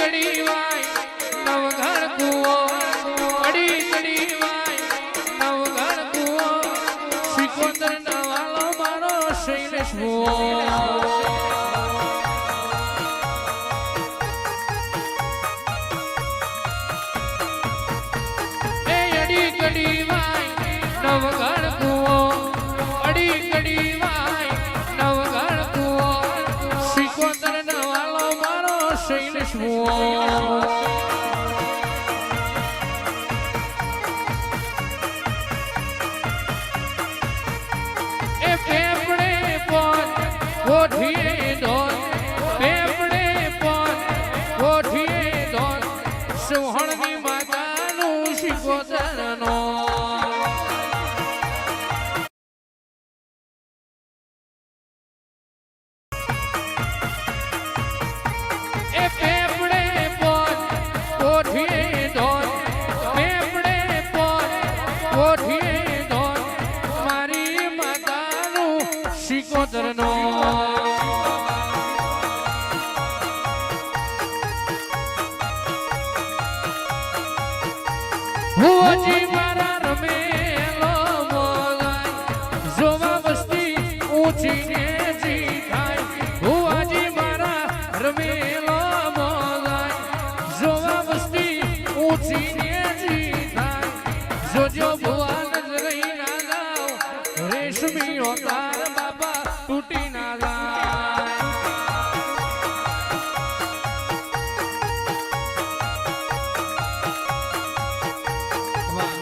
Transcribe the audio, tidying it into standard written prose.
કડી Y નવઘણ કુવો Adi Kadi Y નવઘણ કુવો Sikotar નવાલો મારો શૈલેષ કડી Y નવઘણ કુવો Adi Kadi Y નવઘણ કુવો Sikotar નવાલો મારો શૈલેષ એ પેપડે પોત કોઠીએ ધોન પેપડે પોત કોઠીએ ધોન સુહણની માતાનું શિકોતરનો એ પેપડે પોત કોઠીએ ધોન પેપડે પોત કોઠીએ ધોન મારી માતાનું શિકોતરનો હુજી મારા રમેલો મોગાય જોવા વસ્તી ઊંચી ને જી થાય હુજી મારા રમેલો મોગાય જોવા વસ્તી ઊંચી ને જી થાય જોજો ભુવા નજરે ના ગાવ રેશમી તાર બાબા તૂટી